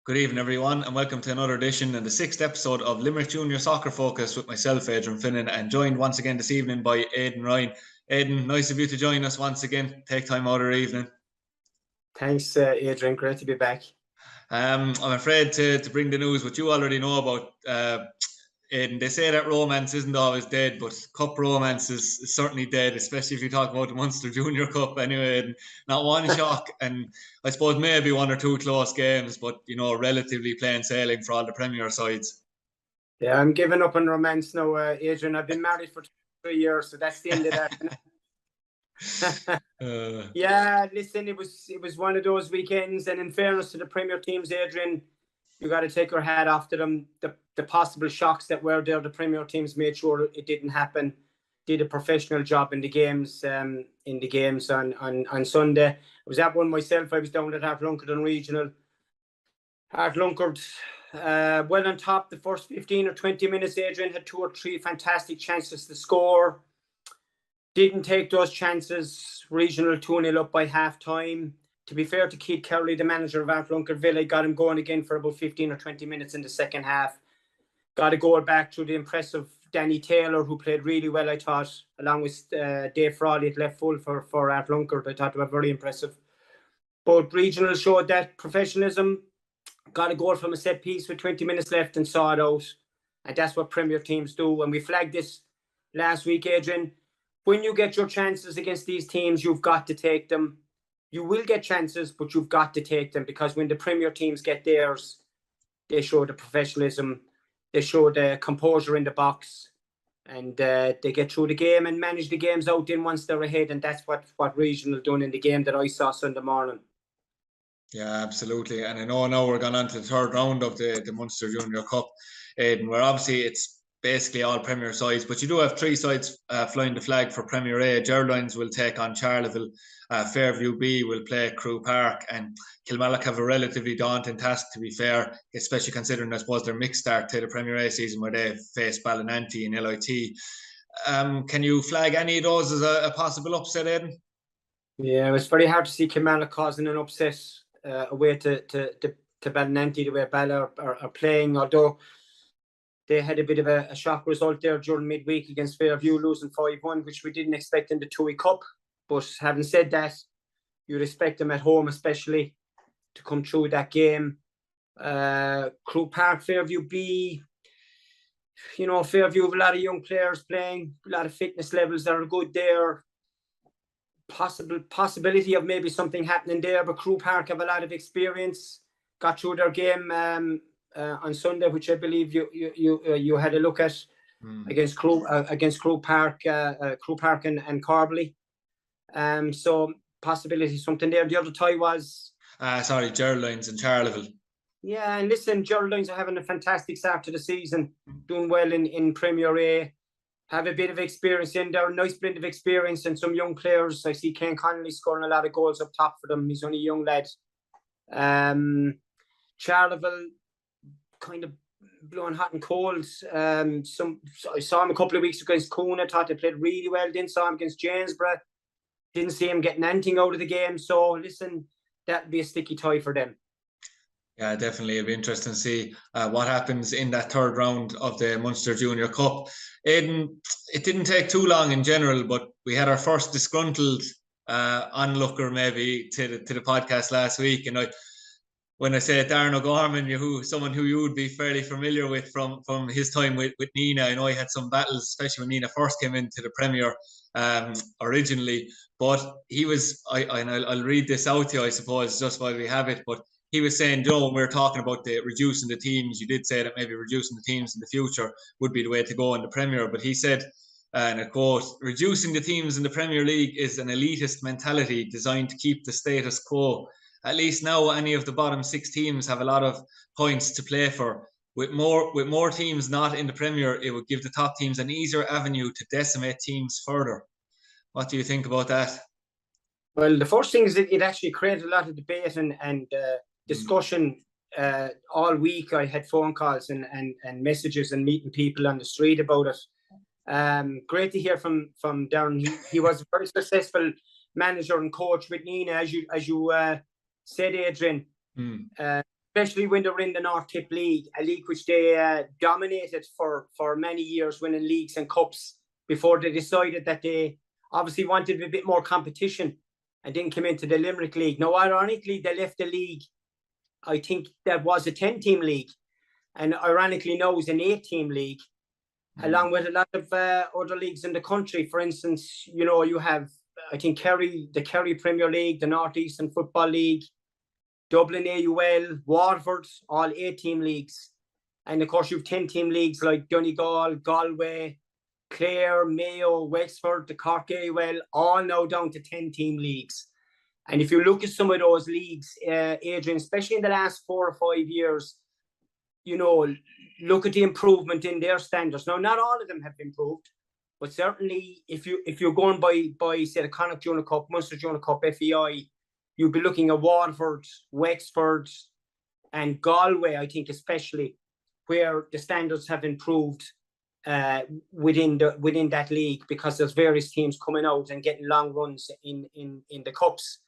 Good evening, everyone, and welcome to another edition and the sixth episode of Limerick Junior Soccer Focus with myself, Adrian Finnin, and joined once again this evening by Aidan Ryan. Aidan, nice of you to join us once again. Take time out of your evening. Thanks, Adrian. Great to be back. I'm afraid to bring the news what you already know about, Aidan. They say that romance isn't always dead, but cup romance is certainly dead, especially if you talk about the Munster Junior Cup anyway. And not one shock, and I suppose maybe one or two close games, but, relatively plain sailing for all the Premier sides. Yeah, I'm giving up on romance now, Adrian. I've been married for 3 years, so that's the end of that. Yeah, listen, it was one of those weekends, and in fairness to the Premier teams, Adrian, you got to take your hat off to them. The possible shocks that were there, the Premier teams made sure it didn't happen. Did a professional job in the games on Sunday. I was at one myself. I was down at Ardlunkard and Regional. Ardlunkard, well on top the first 15 or 20 minutes. Adrian had 2 or 3 fantastic chances to score. Didn't take those chances. Regional 2-0 up by half time. To be fair to Keith Cowley, the manager of Ardlunkard Villa, got him going again for about 15 or 20 minutes in the second half. Got a goal back through the impressive Danny Taylor, who played really well, I thought, along with Dave Frawley at left full for Ardlunkard. I thought they were very impressive. But Regional showed that professionalism. Got a goal from a set piece with 20 minutes left and saw it out. And that's what Premier teams do. And we flagged this last week, Adrian. When you get your chances against these teams, you've got to take them. You will get chances, but you've got to take them, because when the Premier teams get theirs, they show the professionalism, they show the composure in the box, and they get through the game and manage the games out in once they're ahead. And that's what Regional done in the game that I saw Sunday morning. Yeah, absolutely. And I know now we're going on to the third round of the Munster Junior Cup, Aidan, where obviously it's basically all Premier sides, but you do have 3 sides flying the flag for Premier A. Geraldines will take on Charleville, Fairview B will play Crewe Park, and Kilmallock have a relatively daunting task, to be fair, especially considering, I suppose, their mixed start to the Premier A season where they face Ballinanty in LIT. Can you flag any of those as a possible upset, Aidan? Yeah, it's very hard to see Kilmallock causing an upset away to Ballinanty, the way Balla are playing, although they had a bit of a shock result there during midweek against Fairview, losing 5-1, which we didn't expect in the Tuohy Cup. But having said that, you'd expect them at home especially to come through that game. Crewe Park, Fairview B, Fairview have a lot of young players playing, a lot of fitness levels that are good there. Possibility of maybe something happening there, but Crewe Park have a lot of experience. Got through their game on Sunday, which I believe you had a look at against Crewe Park and Carberley. So possibility something there. The other tie was Geraldines and Charleville. Yeah, and listen, Geraldines are having a fantastic start to the season, doing well in Premier A. Have a bit of experience in there, a nice blend of experience and some young players. I see Ken Connolly scoring a lot of goals up top for them. He's only a young lad. Charleville kind of blowing hot and cold. I saw him a couple of weeks ago against Coon. I thought they played really well. Didn't saw him against Janesborough. Didn't see him getting anything out of the game. So listen, that'd be a sticky tie for them. Yeah, definitely. It'll be interesting to see what happens in that third round of the Munster Junior Cup. Aidan, it didn't take too long in general, but we had our first disgruntled onlooker maybe to the podcast last week. And when I say Darren O'Gorman, someone who you would be fairly familiar with from his time with Nina. I know he had some battles, especially when Nina first came into the Premier originally. But he was, I'll read this out to you, I suppose, just while we have it. But he was saying, when we were talking about reducing the teams, you did say that maybe reducing the teams in the future would be the way to go in the Premier. But he said, and I quote, "Reducing the teams in the Premier League is an elitist mentality designed to keep the status quo. At least now, any of the bottom 6 teams have a lot of points to play for. With more teams not in the Premier, it would give the top teams an easier avenue to decimate teams further." What do you think about that? Well, the first thing is that it actually created a lot of debate and discussion all week. I had phone calls and messages and meeting people on the street about it. Great to hear from Darren. He was a very successful manager and coach with Nina, as you said, Adrian. especially when they were in the North Tip League, a league which they dominated for many years, winning leagues and cups before they decided that they obviously wanted a bit more competition and then came into the Limerick League. Now, ironically, they left the league. I think that was a 10-team league, and ironically now it's an 8-team league, along with a lot of other leagues in the country. For instance, you have, I think, the Kerry Premier League, the North Eastern Football League, Dublin AUL, Waterford, all 8-team leagues. And of course, you have 10-team leagues like Donegal, Galway, Clare, Mayo, Wexford, the Cork AUL, all now down to 10-team leagues. And if you look at some of those leagues, Adrian, especially in the last 4 or 5 years, look at the improvement in their standards. Now, not all of them have improved, but certainly if you're going by say the Connacht Junior Cup, Munster Junior Cup, FEI, you'll be looking at Waterford, Wexford, and Galway, I think, especially, where the standards have improved within that league, because there's various teams coming out and getting long runs in the cups.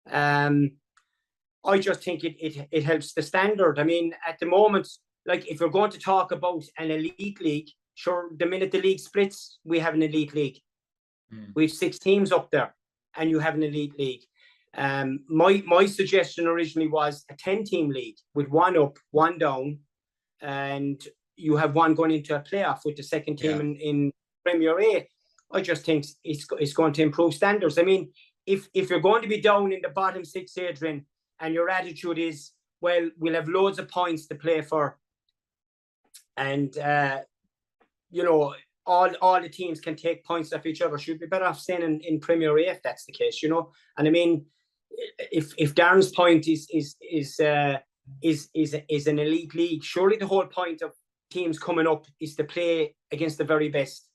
I just think it helps the standard. I mean, at the moment, like if you're going to talk about an elite league, sure, the minute the league splits, we have an elite league. We have 6 teams up there, and you have an elite league. My suggestion originally was a 10-team league with 1 up, 1 down, and you have 1 going into a playoff with the second team in Premier A. I just think it's going to improve standards. I mean, if you're going to be down in the bottom 6, Adrian, and your attitude is, well, we'll have loads of points to play for, and all the teams can take points off each other, should be better off staying in Premier A if that's the case, And I mean, if Darren's point is an elite league, surely the whole point of teams coming up is to play against the very best.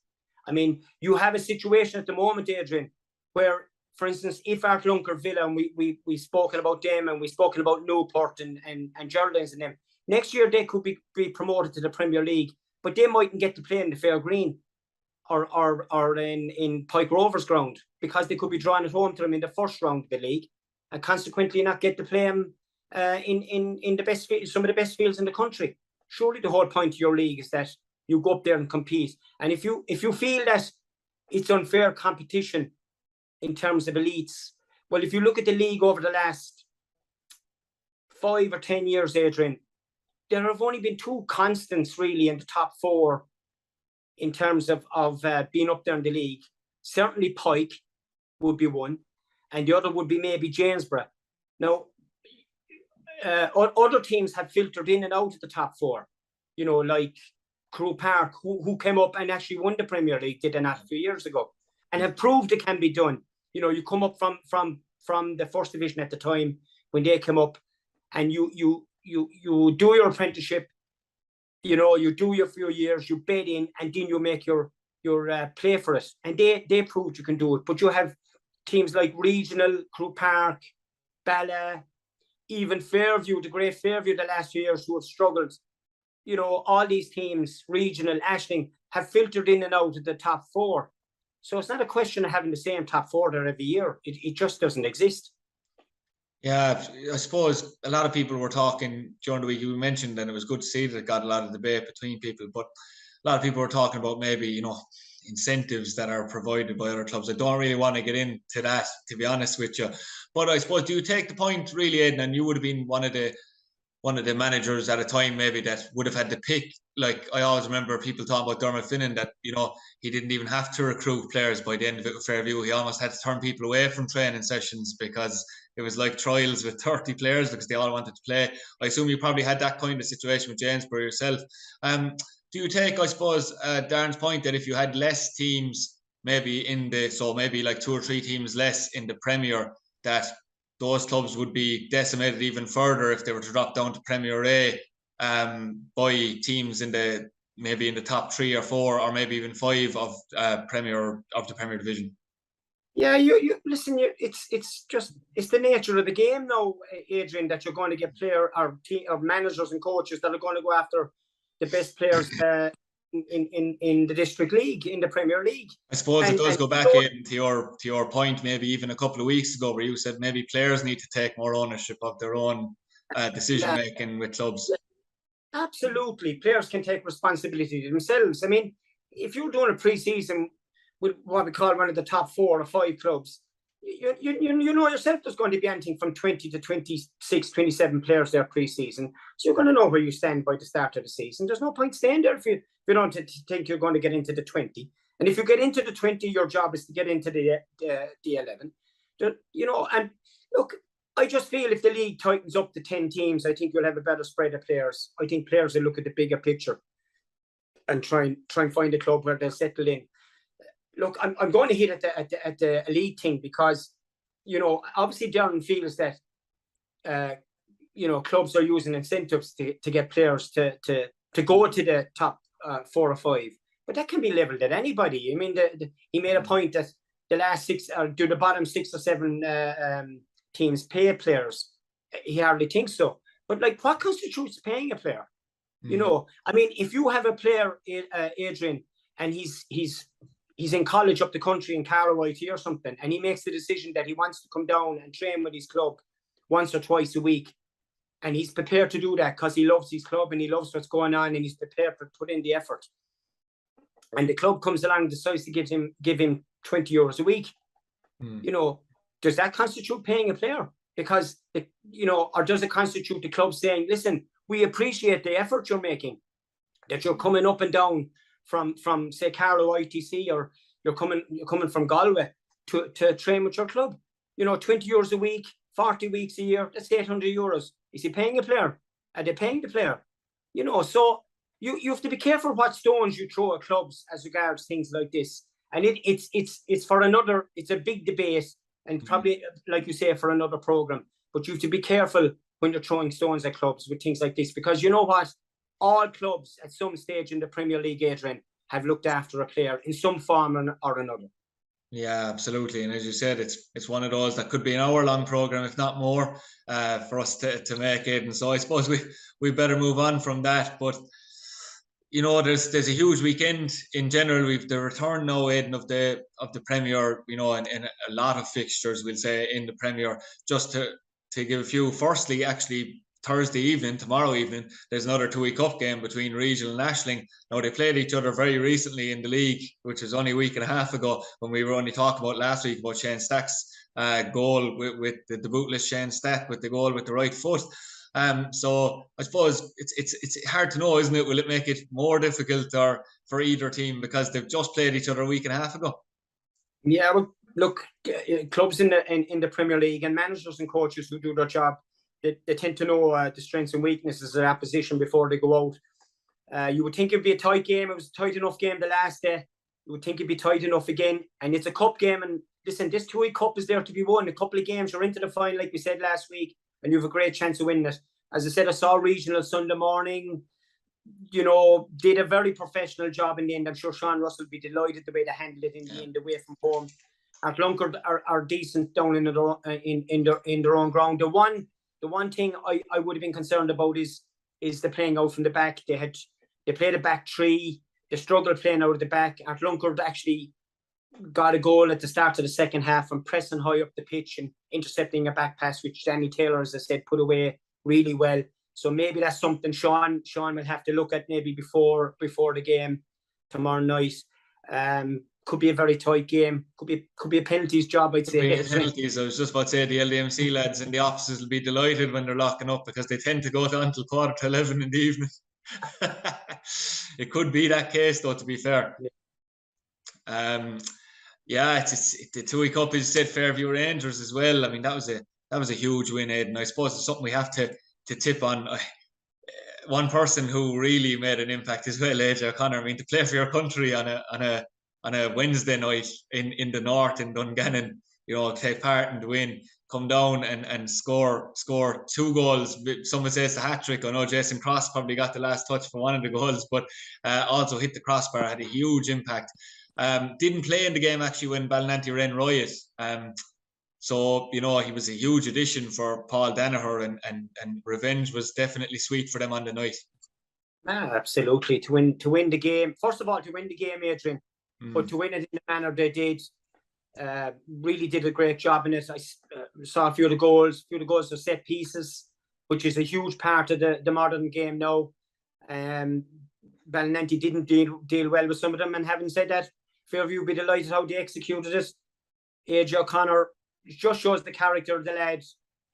I mean, you have a situation at the moment, Adrian, where, for instance, if Arklunker Villa, and we've spoken about them, and we've spoken about Newport and Geraldines and them, next year they could be promoted to the Premier League, but they mightn't get to play in the Fair Green or in Pike Rovers ground, because they could be drawn at home to them in the first round of the league, and consequently not get to play them in the best some of the best fields in the country. Surely the whole point of your league is that you go up there and compete. And if you feel that it's unfair competition in terms of elites, well, if you look at the league over the last 5 or 10 years, Adrian, there have only been 2 constants really in the top 4 in terms of being up there in the league. Certainly Pike would be one, and the other would be maybe Janesborough. Now, other teams have filtered in and out of the top 4, like Crewe Park, who came up and actually won the Premier League, did they not, a few years ago, and have proved it can be done. You come up from the first division at the time when they came up, and you do your apprenticeship, you do your few years, you bed in, and then you make your play for it, and they proved you can do it. But you have teams like Regional, Crewe Park, Bala, even Fairview, the great Fairview, the last few years, who have struggled. All these teams, Regional, Ashling, have filtered in and out of the top 4. So it's not a question of having the same top 4 there every year. It just doesn't exist. Yeah, I suppose a lot of people were talking during the week. You mentioned, and it was good to see that it got a lot of debate between people, but a lot of people were talking about maybe, incentives that are provided by other clubs. I don't really want to get into that, to be honest with you. But I suppose, do you take the point really, Aidan, and you would have been one of the managers at a time maybe that would have had to pick, like I always remember people talking about Dermot Finnin, that, he didn't even have to recruit players by the end of it with Fairview. He almost had to turn people away from training sessions because it was like trials with 30 players because they all wanted to play. I assume you probably had that kind of situation with Janesborough yourself. Do you take, I suppose, Darren's point that if you had less teams, maybe maybe like 2 or 3 teams less in the Premier, that those clubs would be decimated even further if they were to drop down to Premier A by teams in the top 3 or 4 or maybe even 5 of the Premier Division? Yeah, you listen. It's the nature of the game now, Adrian, that you're going to get player or managers and coaches that are going to go after the best players in the district league, in the Premier League. I suppose it does go back to your point, maybe even a couple of weeks ago, where you said maybe players need to take more ownership of their own decision making with clubs. Absolutely. Players can take responsibility themselves. I mean, if you're doing a pre-season with what we call one of the top 4 or 5 clubs, you know yourself there's going to be anything from 20 to 26, 27 players there pre-season. So you're going to know where you stand by the start of the season. There's no point staying there if you don't think you're going to get into the 20. And if you get into the 20, your job is to get into the 11. You know, and look, I just feel if the league tightens up to 10 teams, I think you'll have a better spread of players. I think players will look at the bigger picture and try and find a club where they'll settle in. Look, I'm going to hit at the elite thing because, you know, obviously Darren feels that, you know, clubs are using incentives to get players to go to the top 4 or 5. But that can be levelled at anybody. I mean, he made a point that the last 6 or do the bottom 6 or 7 teams pay players. He hardly thinks so. But like, what constitutes paying a player? You know, I mean, if you have a player, Adrian, and he's in college up the country in Carlow IT or something, and he makes the decision that he wants to come down and train with his club once or twice a week, and he's prepared to do that because he loves his club and he loves what's going on and he's prepared to put in the effort. And the club comes along and decides to give him 20 euros a week. You know, does that constitute paying a player? Because, you know, or does it constitute the club saying, listen, we appreciate the effort you're making, that you're coming up and down from say Carlow ITC, or you're coming from Galway to train with your club. You know, 20 euros a week, 40 weeks a year, that's 800 euros. Is he paying a player? Are they paying the player? You know, so you have to be careful what stones you throw at clubs as regards things like this. And it's for another, it's a big debate, and probably, like you say, for another program. But you have to be careful when you're throwing stones at clubs with things like this, because you know what? All clubs at some stage in the Premier League, Adrian, have looked after a player in some form or another. Yeah, absolutely. And as you said, it's one of those that could be an hour-long program, if not more, for us to make it. And so I suppose we better move on from that. But you know, there's a huge weekend in general. We've the return now, Aidan, of the Premier. You know, and a lot of fixtures, we'll say, in the Premier. Just to give a few. Firstly, actually, Thursday evening, tomorrow evening, there's another Tuohy Cup game between Regional and Ashling. Now, they played each other very recently in the league, which was only a week and a half ago, when we were only talking about last week about Shane Stack's goal with the bootless Shane Stack with the goal with the right foot. So I suppose it's hard to know, isn't it? Will it make it more difficult or for either team because they've just played each other a week and a half ago? Yeah, well, look, clubs in the Premier League and managers and coaches who do their job, they tend to know the strengths and weaknesses of that position before they go out. You would think it'd be a tight game. It was a tight enough game the last day. You would think it'd be tight enough again. And it's a cup game. And listen, this Tuohy Cup is there to be won. A couple of games, you're into the final, like we said last week, and you have a great chance of winning it. As I said, I saw Regional Sunday morning, you know, did a very professional job in the end. I'm sure Sean Russell will be delighted the way they handled it in the end, away from home. At Lunker are decent down in their own ground. The one thing I would have been concerned about is the playing out from the back. They played a back three. They struggled playing out of the back. At Lunker actually got a goal at the start of the second half and pressing high up the pitch and intercepting a back pass, which Danny Taylor, as I said, put away really well. So maybe that's something Sean will have to look at maybe before the game tomorrow night. Could be a very tight game. Could be a penalties job, I'd say. Penalties. I was just about to say the LDMC lads in the offices will be delighted when they're locking up because they tend to go to until 11:15 in the evening. It could be that case, though, to be fair. Yeah, it's the Tuohy Cup is said Fairview Rangers as well. I mean, that was a huge win, Aidan. I suppose it's something we have to tip on. One person who really made an impact as well, Adrian O'Connor. I mean, to play for your country on a Wednesday night in the north in Dungannon, you know, take part in the win, come down and score 2 goals. Someone says a hat trick. I know Jason Cross probably got the last touch for one of the goals, but also hit the crossbar, had a huge impact. Didn't play in the game actually when Ballinanty ran riot. So, you know, he was a huge addition for Paul Danaher, and revenge was definitely sweet for them on the night. Absolutely. To win the game. First of all, to win the game, Adrian, but to win it in the manner they did, really did a great job in it. I saw a few of the goals. A few of the goals were set pieces. which is a huge part of the modern game now. Ballinanty didn't deal well with some of them, and having said that, Fairview will be delighted how they executed it. AJ O'Connor just shows the character of the lad,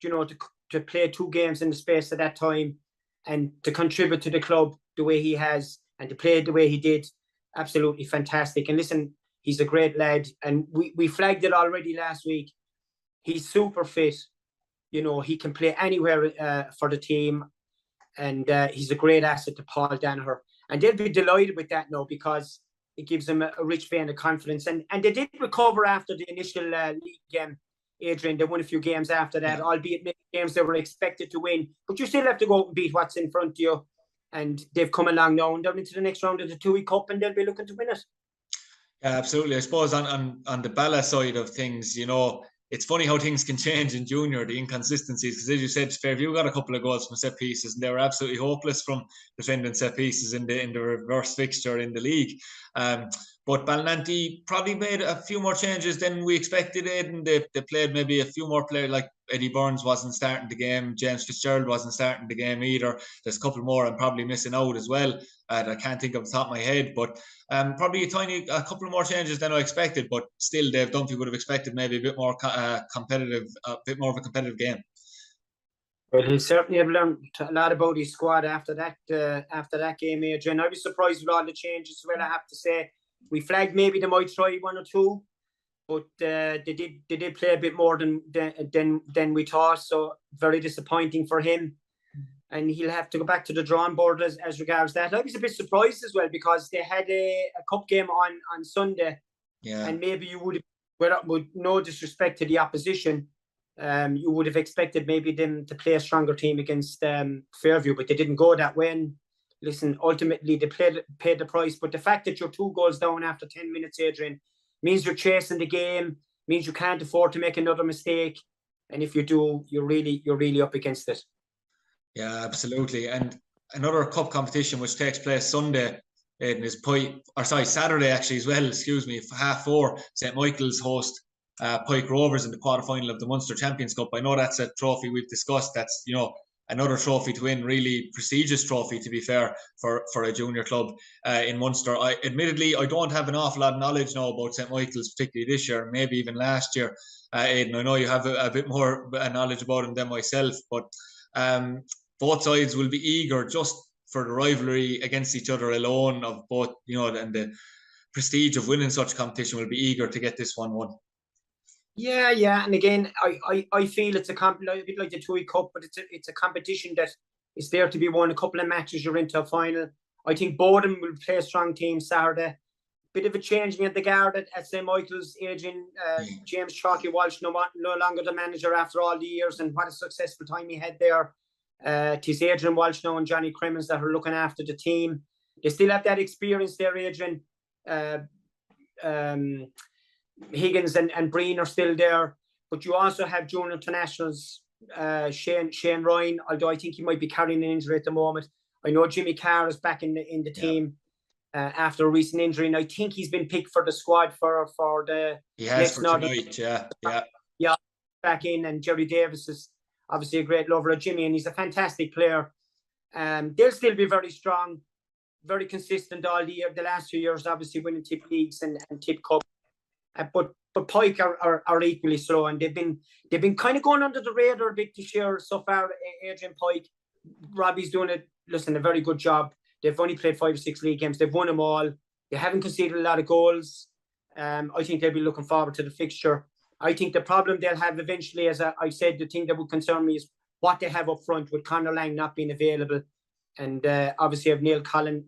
you know, to play 2 games in the space of that time and to contribute to the club the way he has and to play the way he did. Absolutely fantastic. And listen, he's a great lad. And we flagged it already last week. He's super fit. You know, he can play anywhere for the team. And he's a great asset to Paul Danaher. And they'll be delighted with that now because it gives them a rich vein of confidence. And they did recover after the initial league game, Adrian. They won a few games after that, albeit many games they were expected to win. But you still have to go out and beat what's in front of you. And they've come along now and they're into the next round of the Tuohy Cup and they'll be looking to win it. Yeah, absolutely. I suppose on the Bala side of things, you know, it's funny how things can change in junior, the inconsistencies, because as you said, Fairview got a couple of goals from set pieces and they were absolutely hopeless from defending set pieces in the reverse fixture in the league. But Ballinanty probably made a few more changes than we expected, and they played maybe a few more players, like Eddie Burns wasn't starting the game, James Fitzgerald wasn't starting the game either. There's a couple more I'm probably missing out as well that I can't think of the top of my head, but probably a couple more changes than I expected, but still Dave Dunphy would have expected maybe a bit more competitive, a bit more of a competitive game. Well, he certainly have learned a lot about his squad after that game, Adrian. I was surprised with all the changes. Well, I have to say, we flagged maybe they might try 1 or 2, but they did play a bit more than we thought. So very disappointing for him, and he'll have to go back to the drawing board as regards that. I was a bit surprised as well because they had a cup game on Sunday, and maybe you would have, with no disrespect to the opposition, you would have expected maybe them to play a stronger team against Fairview, but they didn't go that way. And listen, ultimately they paid the price. But the fact that you're 2 goals down after 10 minutes, Adrian, means you're chasing the game, means you can't afford to make another mistake. And if you do, you're really up against it. Yeah, absolutely. And another cup competition which takes place Sunday is Saturday actually as well. 4:30. St. Michael's host Pike Rovers in the quarterfinal of the Munster Champions Cup. I know that's a trophy we've discussed. That's, you know, another trophy to win, really prestigious trophy, to be fair, for a junior club in Munster. Admittedly, I don't have an awful lot of knowledge now about St. Michael's, particularly this year, maybe even last year. Aidan, I know you have a bit more knowledge about them than myself, but both sides will be eager just for the rivalry against each other alone of both, you know, and the prestige of winning such competition will be eager to get this one won. Yeah, and again, I feel it's a bit like the Tuohy Cup, but it's a competition that is there to be won. A couple of matches, you're into a final. I think Bowden will play a strong team Saturday. Bit of a changing at the guard at St. Michael's. Adrian, James Chalky Walsh no longer the manager after all the years, and what a successful time he had there. Tis Adrian Walsh now and Johnny Crimmins that are looking after the team. They still have that experience there, Adrian. Higgins and Breen are still there, but you also have junior internationals, Shane Ryan, although I think he might be carrying an injury at the moment. I know Jimmy Carr is back in the team after a recent injury, and I think he's been picked for the squad for the next tonight. Yeah, back in, and Jerry Davis is obviously a great lover of Jimmy, and he's a fantastic player. They'll still be very strong, very consistent all the last 2 years, obviously winning tip leagues and tip cup. But Pike are equally slow, and they've been kind of going under the radar a bit this year so far. Adrian Pike, Robbie's doing a very good job. They've only played 5 or 6 league games. They've won them all. They haven't conceded a lot of goals. I think they'll be looking forward to the fixture. I think the problem they'll have eventually, as I said, the thing that would concern me is what they have up front with Conor Lang not being available, and obviously have Neil Collin,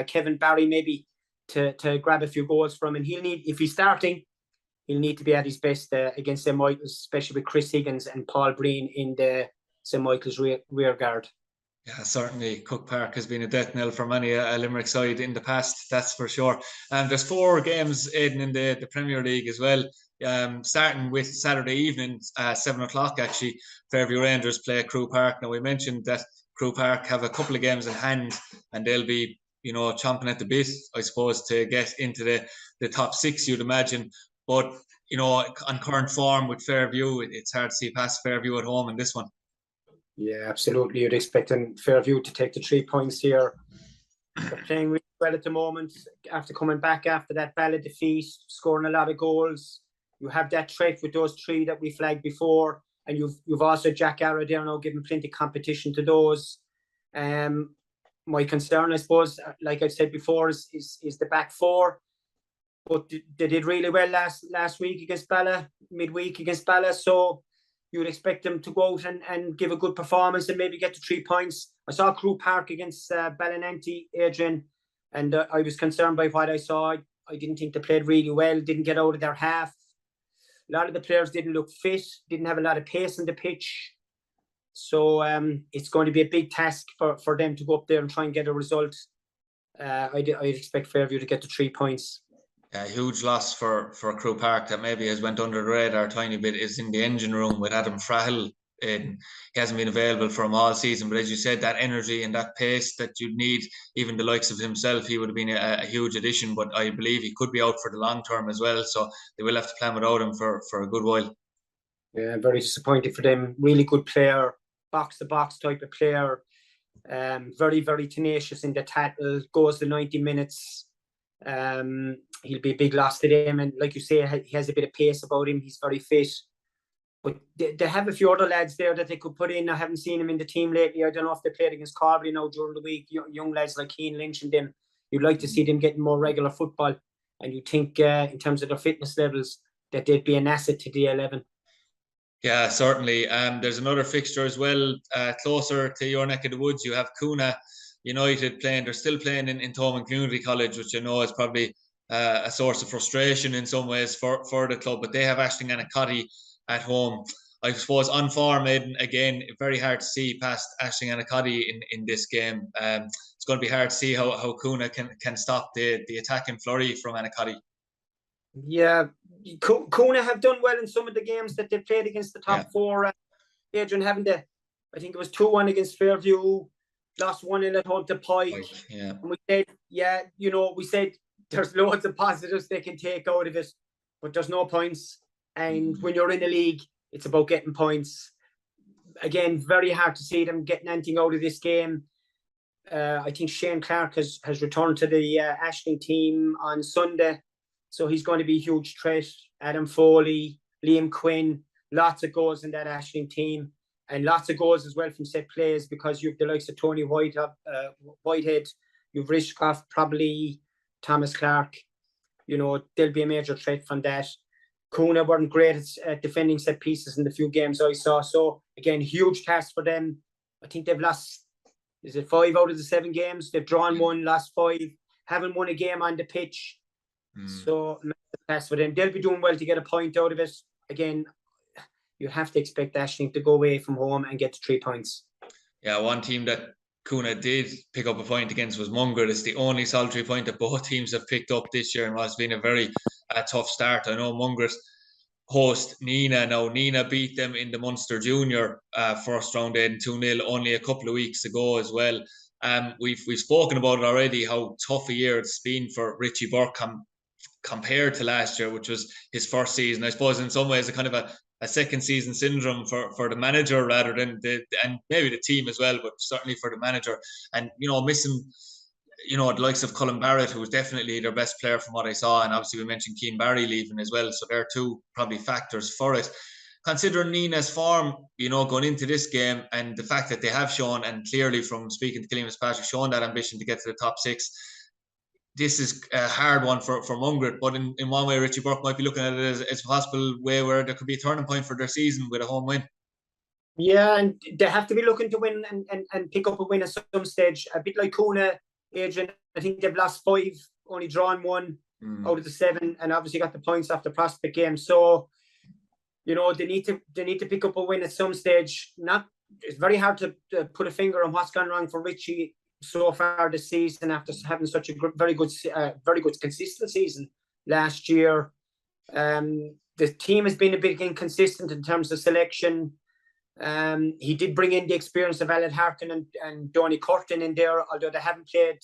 Kevin Barry maybe to grab a few goals from, and he'll need, if he's starting, he'll need to be at his best against St. Michael's, especially with Chris Higgins and Paul Breen in the St. Michael's rear guard. Yeah, certainly Cook Park has been a death knell for many a Limerick side in the past, that's for sure. And there's 4 games, Aidan, in the Premier League as well. Starting with Saturday evening, 7 o'clock actually, Fairview Rangers play Crewe Park. Now, we mentioned that Crewe Park have a couple of games in hand, and they'll be, you know, chomping at the bit, I suppose, to get into the top 6, you'd imagine. But, you know, on current form with Fairview, it's hard to see past Fairview at home in this one. Yeah, absolutely. You'd expect Fairview to take the 3 points here. They're playing really well at the moment after coming back after that Ballard defeat, scoring a lot of goals. You have that threat with those 3 that we flagged before, and you've also Jack Arrow there now giving plenty of competition to those. My concern, I suppose, like I said before, is the back 4. But they did really well last week against Bala, midweek against Bala. So you would expect them to go out and give a good performance and maybe get to 3 points. I saw Crew Park against Ballinanty, Adrian, and I was concerned by what I saw. I didn't think they played really well, didn't get out of their half. A lot of the players didn't look fit, didn't have a lot of pace on the pitch. So it's going to be a big task for them to go up there and try and get a result. I'd expect Fairview to get to 3 points. A huge loss for Crew Park that maybe has went under the radar a tiny bit is in the engine room with Adam Frahill. He hasn't been available for him all season, but as you said, that energy and that pace that you'd need, even the likes of himself, he would have been a huge addition, but I believe he could be out for the long term as well, so they will have to plan without him for a good while. Yeah, very disappointed for them. Really good player, box-to-box type of player, very, very tenacious in the tackle, goes the 90 minutes. He'll be a big loss to them, and like you say, he has a bit of pace about him. He's very fit, but they have a few other lads there that they could put in. I haven't seen him in the team lately. I don't know if they played against Carbery now during the week. Young lads like Keane Lynch and them. You'd like to see them getting more regular football, and you think in terms of their fitness levels that they'd be an asset to the 11. Yeah, certainly. There's another fixture as well, closer to your neck of the woods. You have Kuna United playing. They're still playing in Thomond Community College, which is probably a source of frustration in some ways for the club. But they have Ashling and Akotty at home. I suppose on form, Aidan, again, very hard to see past Ashling and Akotty in this game. It's going to be hard to see how Kuna can stop the attacking flurry from Anacotty. Yeah, Kuna have done well in some of the games that they've played against the top 4. Adrian, haven't they? I think it was 2-1 against Fairview, lost 1-0 at home to Pike. Yeah. And we said there's loads of positives they can take out of it, but there's no points. And when you're in the league, it's about getting points. Again, very hard to see them getting anything out of this game. I think Shane Clark has returned to the Ashling team on Sunday. So he's going to be a huge threat. Adam Foley, Liam Quinn, lots of goals in that Ashling team, and lots of goals as well from set plays, because you've the likes of Tony Whitehead, you've Rishkoff, probably Thomas Clark. They'll be a major threat from that. Kuna weren't great at defending set pieces in the few games I saw. So again, huge task for them. I think they've lost, 5 out of the 7 games? They've drawn 1, lost 5, haven't won a game on the pitch. So that's for them. They'll be doing well to get a point out of it. Again, you have to expect Ashling to go away from home and get to 3 points. Yeah, one team that Kuna did pick up a point against was Munster. It's the only solitary point that both teams have picked up this year, and it's been a very tough start. I know Munger's host Nina. Now, Nina beat them in the Munster Junior first round in 2-0 only a couple of weeks ago as well. We've spoken about it already, how tough a year it's been for Richie Burke compared to last year, which was his first season. I suppose in some ways a kind of a second season syndrome for the manager rather than and maybe the team as well, but certainly for the manager. And missing the likes of Cullen Barrett, who was definitely their best player from what I saw, and obviously we mentioned Keane Barry leaving as well, so they're 2 probably factors for it. Considering Nina's form, going into this game, and the fact that they have shown, and clearly from speaking to Killian Fitzpatrick, shown that ambition to get to the top 6, this is a hard one for Munster, but in one way, Richie Burke might be looking at it as a possible way where there could be a turning point for their season with a home win. Yeah, and they have to be looking to win and pick up a win at some stage. A bit like Kuna, Adrian, I think they've lost 5, only drawn 1 out of the 7, and obviously got the points off the Prospect game. So, they need to pick up a win at some stage. It's very hard to put a finger on what's gone wrong for Richie so far this season after having such a very good consistent season last year. The team has been a bit inconsistent in terms of selection. He did bring in the experience of Alan Harkin and Donny Curtin in there, although they haven't played.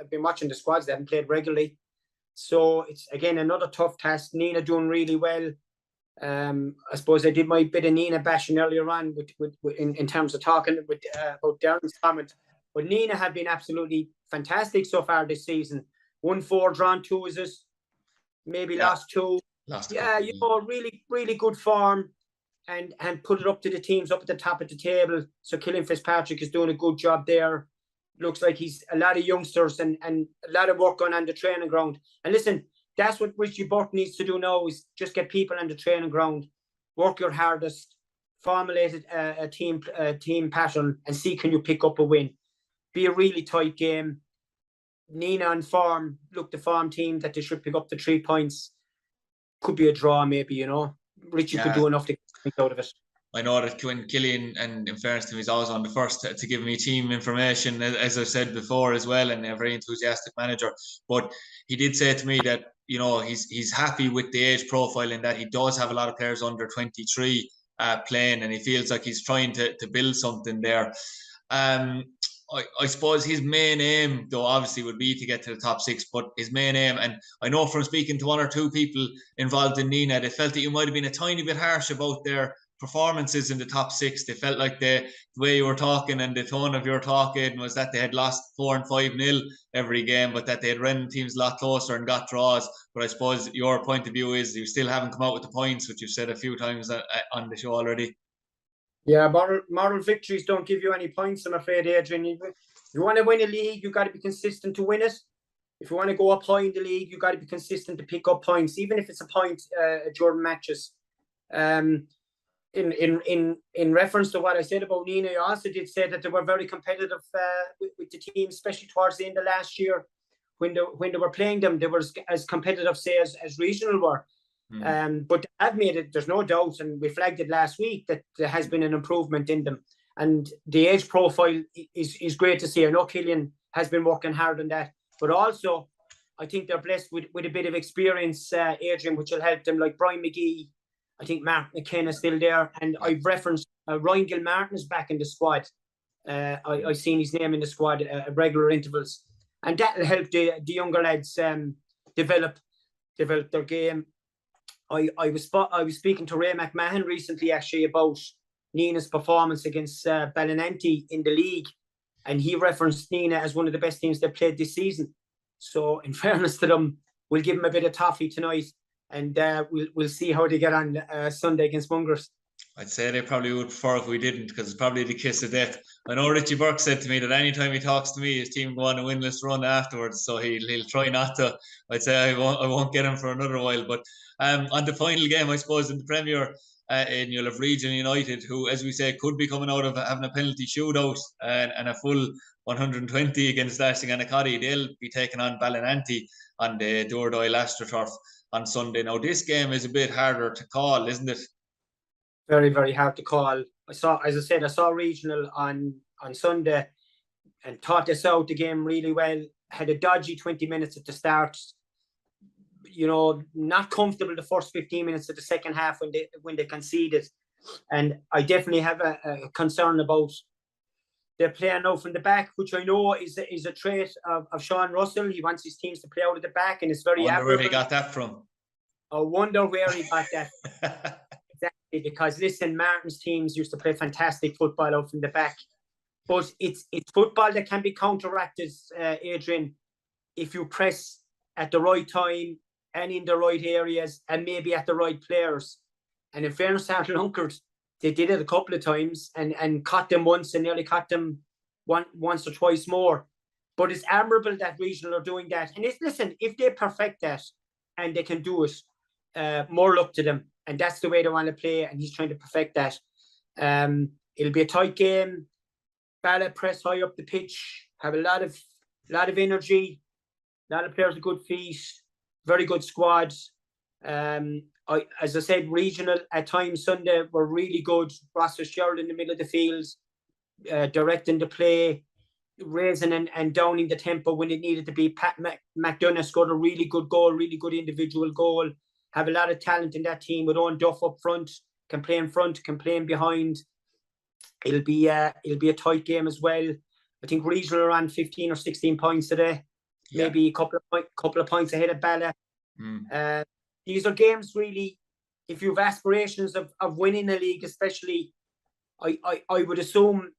I've been watching the squads; they haven't played regularly. So it's again another tough task. Nina doing really well. I suppose I did my bit of Nina bashing earlier on in terms of talking about Darren's comment. But Nina have been absolutely fantastic so far this season. 1-4, drawn 2 is it? Maybe lost 2. Really, really good form, and put it up to the teams up at the top of the table. So Killian Fitzpatrick is doing a good job there. Looks like he's a lot of youngsters and a lot of work going on the training ground. And listen, that's what Richie Burke needs to do now, is just get people on the training ground, work your hardest, formulate a team pattern, and see can you pick up a win. Be a really tight game. Nina on form, look, the form team that they should pick up the 3 points. Could be a draw maybe, you know. Richie could do enough to get out of it. I know that when Killian, and in fairness to him, he's always on the first to give me team information, as I said before as well, and a very enthusiastic manager. But he did say to me that, you know, he's happy with the age profile and that he does have a lot of players under 23 playing, and he feels like he's trying to build something there. I suppose his main aim, though, obviously would be to get to the top 6, but his main aim, and I know from speaking to 1 or 2 people involved in Nina, they felt that you might have been a tiny bit harsh about their performances in the top 6. They felt like the way you were talking and the tone of your talk, Aidan, was that they had lost 4 and 5-0 every game, but that they had run teams a lot closer and got draws. But I suppose your point of view is you still haven't come out with the points, which you've said a few times on the show already. Yeah, moral victories don't give you any points, I'm afraid, Adrian. If you want to win a league, you've got to be consistent to win it. If you want to go up high in the league, you've got to be consistent to pick up points, even if it's a point during matches. In reference to what I said about Nina, I also did say that they were very competitive with the team, especially towards the end of last year. When they were playing them, they were as competitive, say, as regional were. But I've made it, there's no doubt, and we flagged it last week, that there has been an improvement in them. And the age profile is great to see. I know Killian has been working hard on that. But also, I think they're blessed with a bit of experience, Adrian, which will help them, like Brian McGee. I think Mark McKenna is still there. And I've referenced Ryan Gilmartin is back in the squad. I've seen his name in the squad at regular intervals. And that will help the younger lads develop their game. I was speaking to Ray McMahon recently, actually, about Nina's performance against Ballinanty in the league, and he referenced Nina as one of the best teams they played this season. So, in fairness to them, we'll give them a bit of toffee tonight, and we'll see how they get on Sunday against Mungers. I'd say they probably would prefer if we didn't, because it's probably the kiss of death. I know Richie Burke said to me that anytime he talks to me, his team go on a winless run afterwards, so he'll try not to. I'd say I won't get him for another while. But on the final game, I suppose, in the Premier, you'll have Region United, who, as we say, could be coming out of having a penalty shootout and a full 120 against Darcy-Ganacoddy. They'll be taking on Ballinanty on the Doordoyle AstroTurf on Sunday. Now, this game is a bit harder to call, isn't it? Very, very hard to call. I saw Regional on Sunday and thought this out the game really well. Had a dodgy 20 minutes at the start. You know, not comfortable the first 15 minutes of the second half when they conceded. And I definitely have a concern about their playing out from the back, which I know is a trait of Sean Russell. He wants his teams to play out of the back, and it's very admirable. I wonder where he got that from. I wonder where he got that. Exactly, because listen, Martin's teams used to play fantastic football out from the back. But it's football that can be counteracted, Adrian, if you press at the right time and in the right areas and maybe at the right players. And in fairness to Lunkert, they did it a couple of times and caught them once and nearly caught them once or twice more. But it's admirable that Regional are doing that. And listen, if they perfect that and they can do it, more luck to them. And that's the way they want to play, and he's trying to perfect that. It'll be a tight game. Balla press high up the pitch, have a lot of energy, a lot of players with good feet, very good squads. As I said, Regional at times Sunday were really good. Ross Fitzgerald in the middle of the field, directing the play, raising and downing the tempo when it needed to be. Pat McDonough scored a really good goal, really good individual goal. Have a lot of talent in that team with Owen Duff up front, can play in front, can play in behind. It'll be a tight game as well. I think Regional are on 15 or 16 points today. Yeah. Maybe a couple of points ahead of Balla. These are games really, if you have aspirations of winning the league, especially, I would assume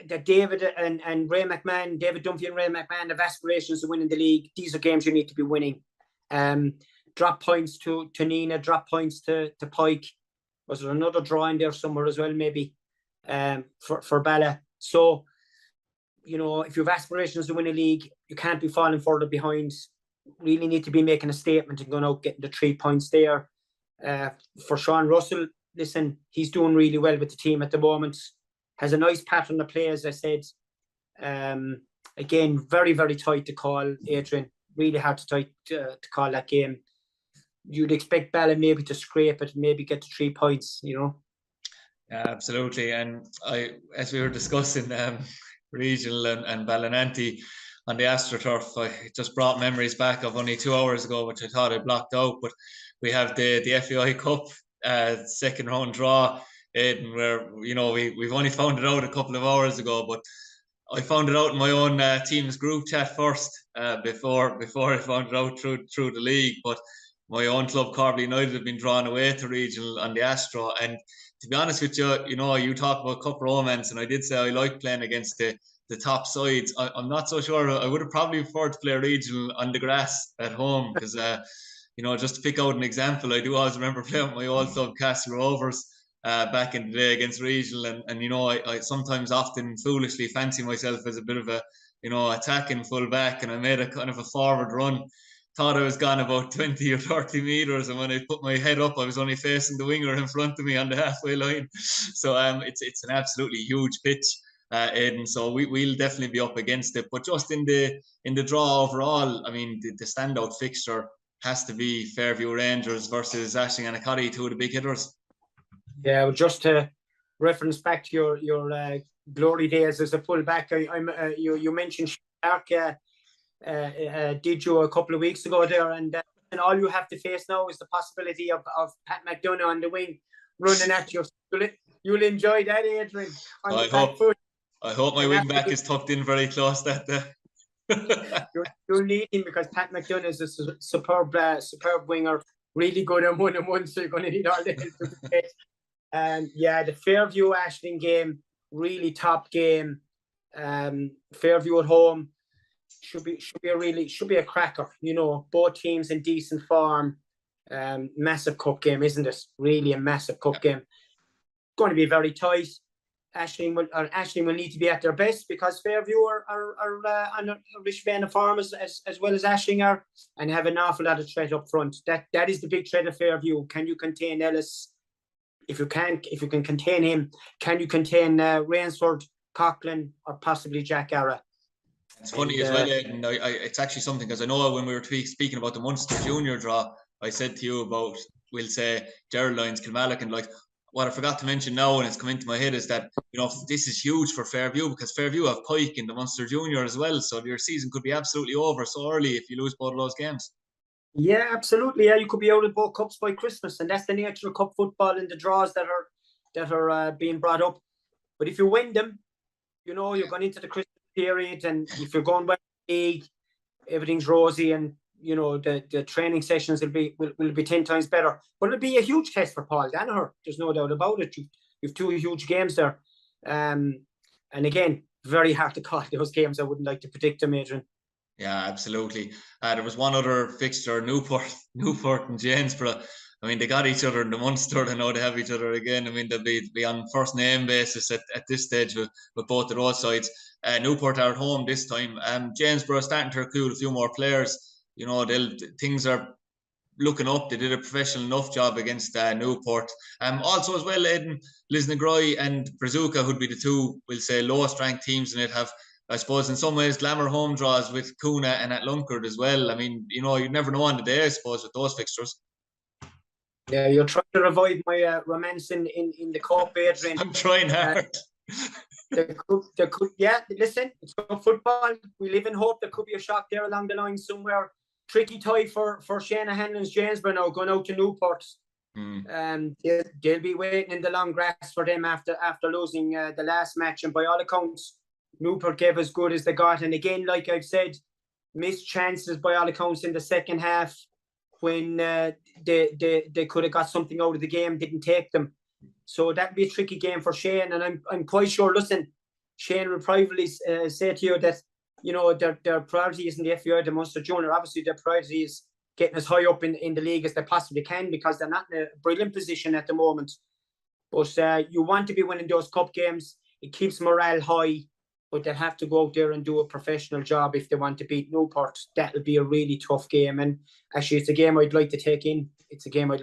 that David and Ray McMahon, David Dunphy and Ray McMahon have aspirations of winning the league. These are games you need to be winning. Drop points to Nina, drop points to Pike. Was there another draw in there somewhere as well, maybe, for Bala? So, you know, if you have aspirations to win a league, you can't be falling further behind. Really need to be making a statement and going out getting the 3 points there. For Sean Russell, listen, he's doing really well with the team at the moment. Has a nice pattern of play, as I said. Again, very, very tight to call, Adrian. Really hard to call that game. You'd expect Bala maybe to scrape it, maybe get to 3 points, you know. Yeah, absolutely. And as we were discussing regional and Ballinanty on the AstroTurf, it just brought memories back of only 2 hours ago, which I thought I blocked out. But we have the FAI Cup second round draw, Aidan, where, you know, we've only found it out a couple of hours ago, but I found it out in my own team's group chat first before I found it out through the league. But my own club, Corby United, have been drawn away to regional on the Astro. And to be honest with you, you know, you talk about cup romance, and I did say I like playing against the top sides. I'm not so sure. I would have probably preferred to play regional on the grass at home because, you know, just to pick out an example, I do always remember playing with my old club, Castle Rovers, back in the day against regional. And you know, I sometimes often foolishly fancy myself as a bit of a, you know, attacking full back, and I made a kind of a forward run. Thought I was gone about 20 or 30 meters, and when I put my head up, I was only facing the winger in front of me on the halfway line. So it's an absolutely huge pitch, Aidan. So we'll definitely be up against it. But just in the draw overall, I mean, the standout fixture has to be Fairview Rangers versus Ashling and Acadie, two of the big hitters. Yeah, well, just to reference back to your glory days as a fullback, you mentioned Shark. Did you a couple of weeks ago there, and all you have to face now is the possibility of Pat McDonough on the wing running at you. You'll enjoy that, Adrian. I hope my wing back is tucked in very close that day. You'll need him because Pat McDonough is a superb winger, really good on 1-on-1, so you're going to need all the help to get. And yeah, the Fairview Ashling game, really top game. Fairview at home. Should be a cracker, you know. Both teams in decent form. Massive cup game, isn't it? Really a massive cup game. Going to be very tight. Ashling will need to be at their best because Fairview are on a rich vein of form as well as Ashling are, and have an awful lot of threat up front. That is the big threat of Fairview. Can you contain Ellis? If you can contain him, can you contain Rainsford, Coughlin, or possibly Jack Ara? It's funny as well, and it's actually something, because I know when we were speaking about the Munster Junior draw, I said to you about, we'll say, Gerald Lyons, Kilmallock, and like, what I forgot to mention now, and it's come into my head, is that, you know, this is huge for Fairview because Fairview have Pike in the Munster Junior as well, so your season could be absolutely over so early if you lose both of those games. Yeah, absolutely. Yeah, you could be out of both cups by Christmas, and that's the nature of cup football and the draws that are being brought up. But if you win them, you know, you're going into the Christmas period, and if you're going well in the league, everything's rosy, and you know the training sessions will be 10 times better. But it'll be a huge test for Paul Danaher. There's no doubt about it. You've two huge games there, and again, very hard to call those games. I wouldn't like to predict them, Adrian. Yeah, absolutely. There was one other fixture, Newport and Janesborough. I mean, they got each other in the Munster. I know they have each other again. I mean, they'll be on first name basis at this stage with both of those sides. Newport are at home this time. Janesborough starting to recruit a few more players. You know, things are looking up. They did a professional enough job against Newport. Also as well, Aidan, Lisnagroy and Brazuca, who'd be the two, we'll say, lowest ranked teams in it, have, I suppose, in some ways, glamour home draws with Kuna and at Lunkard as well. I mean, you know, you'd never know on the day, I suppose, with those fixtures. Yeah, you're trying to revive my romance in the cup, Adrian. I'm trying hard. Yeah, listen, it's football. We live in hope. There could be a shock there along the line somewhere. Tricky tie for Shana Hanlon's Janesborough now, going out to Newport. They'll be waiting in the long grass for them after losing the last match. And by all accounts, Newport gave as good as they got. And again, like I've said, missed chances by all accounts in the second half. when they could have got something out of the game, didn't take them. So that'd be a tricky game for Shane, and I'm quite sure. Listen, Shane will probably say to you that their priority isn't the FAI, the Munster Junior. Obviously, their priority is getting as high up in the league as they possibly can, because they're not in a brilliant position at the moment. But you want to be winning those cup games. It keeps morale high, but they'll have to go out there and do a professional job if they want to beat Newport. That'll be a really tough game, and actually, it's a game I'd like to take in. It's a game I'd